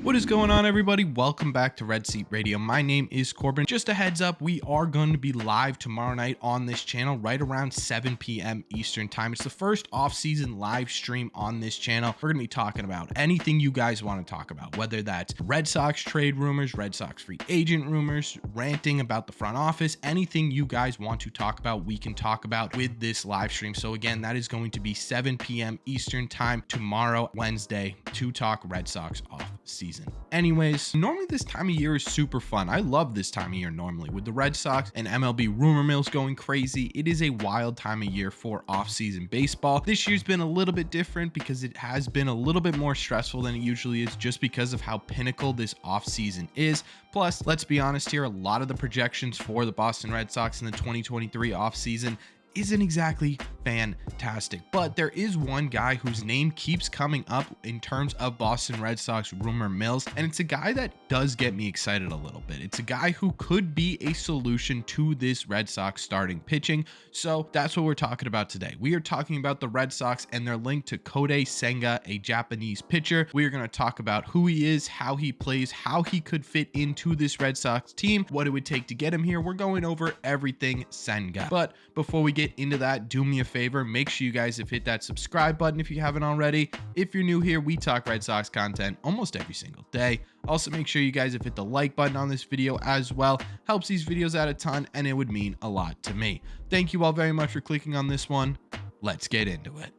What is going on, everybody? Welcome back to Red Seat Radio. My name is Corbin. Just a heads up, we are going to be live tomorrow night on this channel right around 7 p.m. Eastern time. It's the first off-season live stream on this channel. We're going to be talking about anything you guys want to talk about, whether that's Red Sox trade rumors, Red Sox free agent rumors, ranting about the front office, anything you guys want to talk about, we can talk about with this live stream. So again, that is going to be 7 p.m. Eastern time tomorrow, Wednesday, to talk Red Sox off-season. Anyways, normally this time of year is super fun. I love this time of year normally with the Red Sox and MLB rumor mills going crazy. It is a wild time of year for off-season baseball. This year's been a little bit different because it has been a little bit more stressful than it usually is just because of how pinnacle this off-season is. Plus, let's be honest here, a lot of the projections for the Boston Red Sox in the 2023 off-season isn't exactly fantastic, but there is one guy whose name keeps coming up in terms of Boston Red Sox rumor mills, and it's a guy that does get me excited a little bit. It's a guy who could be a solution to this Red Sox starting pitching, so that's what we're talking about today. We are talking about the Red Sox and their link to Kodai Senga, a Japanese pitcher. We are going to talk about who he is, how he plays, how he could fit into this Red Sox team, what it would take to get him here. We're going over everything Senga. But before we get into that, do me a favor, make sure you guys have hit that subscribe button if you haven't already. If you're new here, we talk Red Sox content almost every single day. Also, make sure you guys have hit the like button on this video as well. Helps these videos out a ton, and it would mean a lot to me. Thank you all very much for clicking on this one. Let's get into it.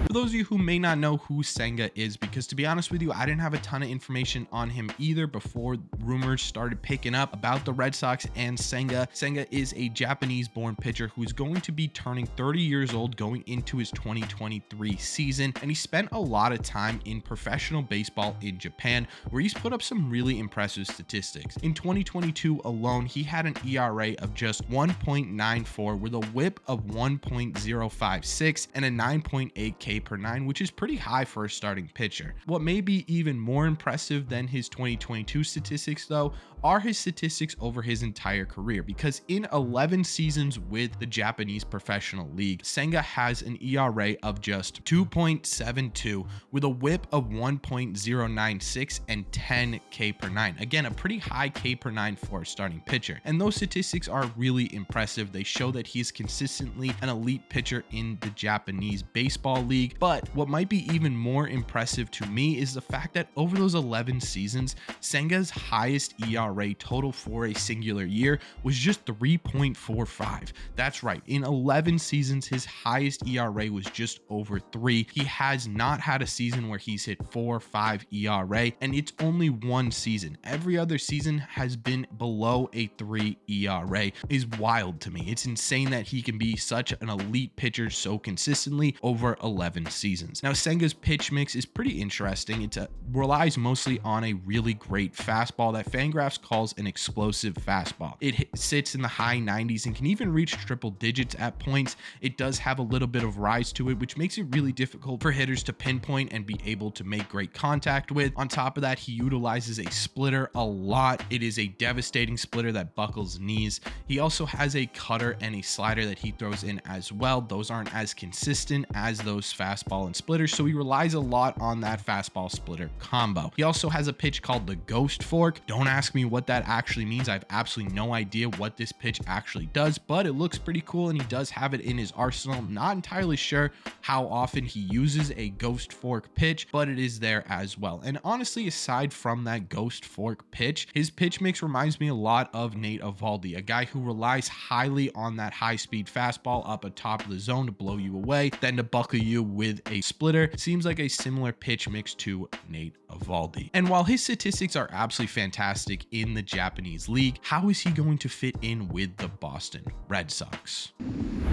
For those of you who may not know who Senga is, because to be honest with you, I didn't have a ton of information on him either before rumors started picking up about the Red Sox and Senga. Senga is a Japanese-born pitcher who's going to be turning 30 years old going into his 2023 season, and he spent a lot of time in professional baseball in Japan, where he's put up some really impressive statistics. In 2022 alone, he had an ERA of just 1.94 with a whip of 1.056 and a 9.8 K per nine, which is pretty high for a starting pitcher. What may be even more impressive than his 2022 statistics, though, are his statistics over his entire career, because in 11 seasons with the Japanese professional league, Senga has an ERA of just 2.72 with a whip of 1.096 and 10 K per nine. Again, a pretty high K per nine for a starting pitcher. And those statistics are really impressive. They show that he's consistently an elite pitcher in the Japanese baseball league. But what might be even more impressive to me is the fact that over those 11 seasons, Senga's highest ERA total for a singular year was just 3.45. That's right. In 11 seasons, his highest ERA was just over 3. He has not had a season where he's hit 4 or 5 ERA, and it's only one season. Every other season has been below a 3 ERA. Is wild to me. It's insane that he can be such an elite pitcher so consistently over 11 seasons. Now, Senga's pitch mix is pretty interesting. It relies mostly on a really great fastball that Fangraphs calls an explosive fastball. It sits in the high 90s and can even reach triple digits at points. It does have a little bit of rise to it, which makes it really difficult for hitters to pinpoint and be able to make great contact with. On top of that, he utilizes a splitter a lot. It is a devastating splitter that buckles knees. He also has a cutter and a slider that he throws in as well. Those aren't as consistent as those fastball and splitters, so he relies a lot on that fastball splitter combo. He also has a pitch called the ghost fork. Don't ask me what that actually means. I have absolutely no idea what this pitch actually does, but it looks pretty cool and he does have it in his arsenal. Not entirely sure how often he uses a ghost fork pitch, but it is there as well. And honestly, aside from that ghost fork pitch, his pitch mix reminds me a lot of Nate Eovaldi, a guy who relies highly on that high-speed fastball up atop of the zone to blow you away, then to buckle you with a splitter. Seems like a similar pitch mix to Nate Eovaldi. And while his statistics are absolutely fantastic in the Japanese league, how is he going to fit in with the Boston Red Sox?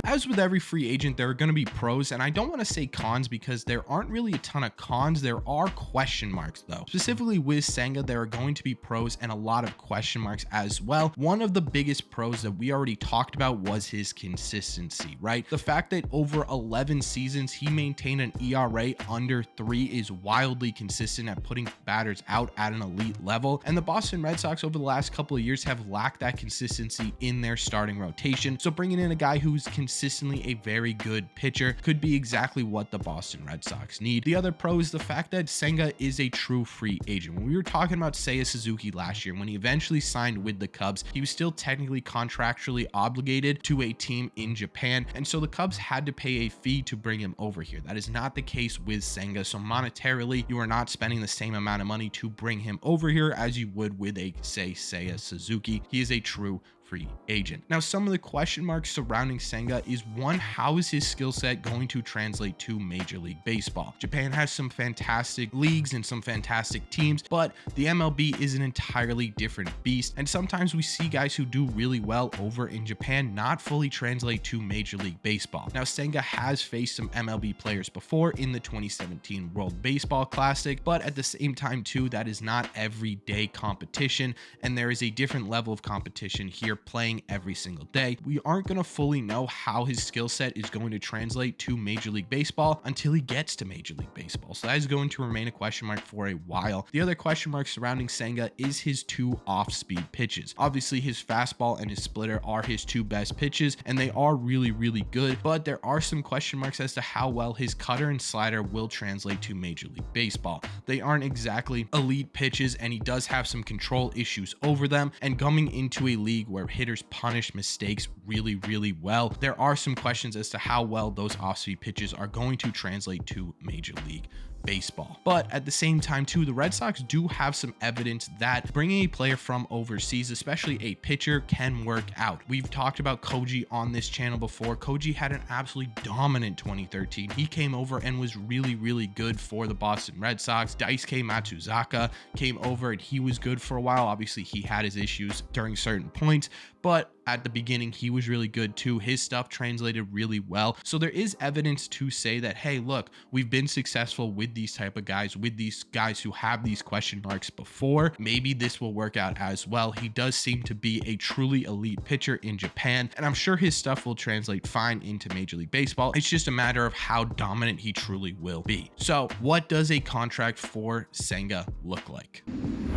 As with every free agent, there are going to be pros, and I don't want to say cons because there aren't really a ton of cons. There are question marks though. Specifically with Senga, there are going to be pros and a lot of question marks as well. One of the biggest pros that we already talked about was his consistency, right? The fact that over 11 seasons seasons, he maintained an ERA under 3, is wildly consistent at putting batters out at an elite level. And the Boston Red Sox over the last couple of years have lacked that consistency in their starting rotation. So bringing in a guy who's consistently a very good pitcher could be exactly what the Boston Red Sox need. The other pro is the fact that Senga is a true free agent. When we were talking about Seiya Suzuki last year, when he eventually signed with the Cubs, he was still technically contractually obligated to a team in Japan, and so the Cubs had to pay a fee to bring him over here. That is not the case with Senga. So monetarily, you are not spending the same amount of money to bring him over here as you would with a, say, Seiya Suzuki. He is a true free agent. Now, some of the question marks surrounding Senga is, one, how is his skill set going to translate to Major League Baseball? Japan has some fantastic leagues and some fantastic teams, but the MLB is an entirely different beast. And sometimes we see guys who do really well over in Japan not fully translate to Major League Baseball. Now, Senga has faced some MLB players before in the 2017 World Baseball Classic, but at the same time too, that is not everyday competition, and there is a different level of competition here playing every single day. We aren't going to fully know how his skill set is going to translate to Major League Baseball until he gets to Major League Baseball. So that is going to remain a question mark for a while. The other question mark surrounding Senga is his 2 off-speed pitches. Obviously, his fastball and his splitter are his 2 best pitches, and they are really, really good, but there are some question marks as to how well his cutter and slider will translate to Major League Baseball. They aren't exactly elite pitches, and he does have some control issues over them, and coming into a league where hitters punish mistakes really, really well, there are some questions as to how well those off-speed pitches are going to translate to Major League Baseball. But at the same time too, the Red Sox do have some evidence that bringing a player from overseas, especially a pitcher, can work out. We've talked about Koji on this channel before. Koji had an absolutely dominant 2013. He came over and was really, really good for the Boston Red Sox. Daisuke Matsuzaka came over and he was good for a while. Obviously, he had his issues during certain points, but at the beginning, he was really good too. His stuff translated really well. So there is evidence to say that, hey, look, we've been successful with these type of guys, with these guys who have these question marks before. Maybe this will work out as well. He does seem to be a truly elite pitcher in Japan, and I'm sure his stuff will translate fine into Major League Baseball. It's just a matter of how dominant he truly will be. So what does a contract for Senga look like?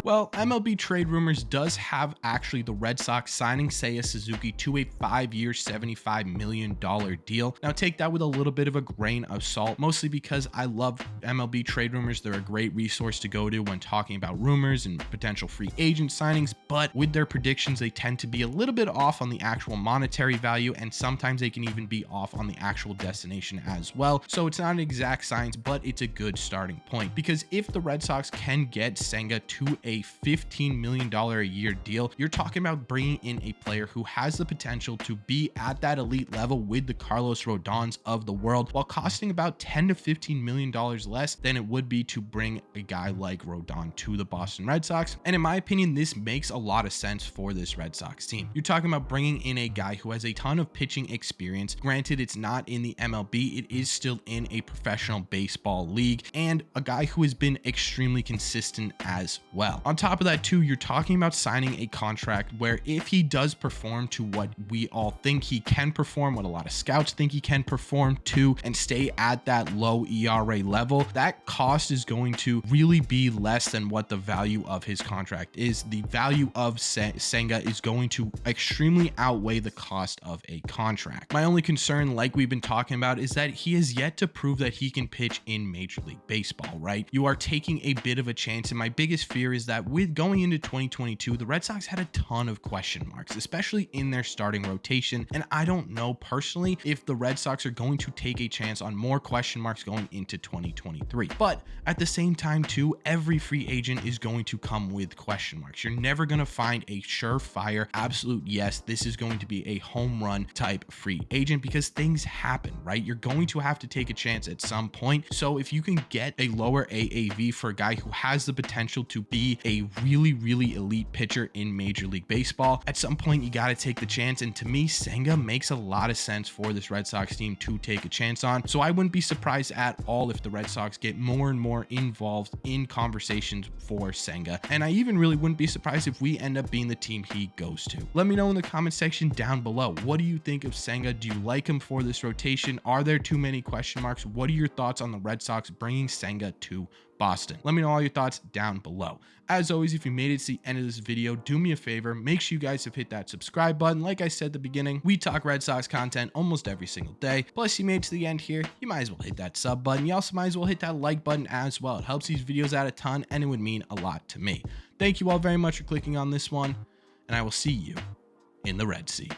Well, MLB Trade Rumors does have actually the Red Sox signing Seiya Suzuki to a 5-year, $75 million deal. Now take that with a little bit of a grain of salt, mostly because I love MLB Trade Rumors. They're a great resource to go to when talking about rumors and potential free agent signings, but with their predictions, they tend to be a little bit off on the actual monetary value, and sometimes they can even be off on the actual destination as well. So it's not an exact science, but it's a good starting point, because if the Red Sox can get Senga to a $15 million a year deal, you're talking about bringing in a player who has the potential to be at that elite level with the Carlos Rodons of the world, while costing about $10 to $15 million less than it would be to bring a guy like Rodon to the Boston Red Sox. And in my opinion, this makes a lot of sense for this Red Sox team. You're talking about bringing in a guy who has a ton of pitching experience. Granted, it's not in the MLB, it is still in a professional baseball league, and a guy who has been extremely consistent as well. On top of that too, you're talking about signing a contract where if he does perform to what we all think he can perform, what a lot of scouts think he can perform to, and stay at that low ERA level, that cost is going to really be less than what the value of his contract is. The value of Senga is going to extremely outweigh the cost of a contract. My only concern, like we've been talking about, is that he has yet to prove that he can pitch in Major League Baseball, right? You are taking a bit of a chance, and my biggest fear is that with going into 2022, the Red Sox had a ton of question marks, especially in their starting rotation, and I don't know personally if the Red Sox are going to take a chance on more question marks going into 2023. But at the same time too, every free agent is going to come with question marks. You're never going to find a surefire, absolute yes, this is going to be a home run type free agent, because things happen, right? You're going to have to take a chance at some point. So if you can get a lower AAV for a guy who has the potential to be a really elite pitcher in Major League Baseball. At some point, you got to take the chance, and to me, Senga makes a lot of sense for this Red Sox team to take a chance on. So I wouldn't be surprised at all if the Red Sox get more and more involved in conversations for Senga, and I even really wouldn't be surprised if we end up being the team he goes to. Let me know in the comment section down below. What do you think of Senga? Do you like him for this rotation? Are there too many question marks? What are your thoughts on the Red Sox bringing Senga to Boston? Let me know all your thoughts down below. As always, if you made it to the end of this video, do me a favor, make sure you guys have hit that subscribe button. Like I said at the beginning, we talk Red Sox content almost every single day. Plus, you made it to the end here, you might as well hit that sub button. You also might as well hit that like button as well. It helps these videos out a ton, and it would mean a lot to me. Thank you all very much for clicking on this one, and I will see you in the Red Seat.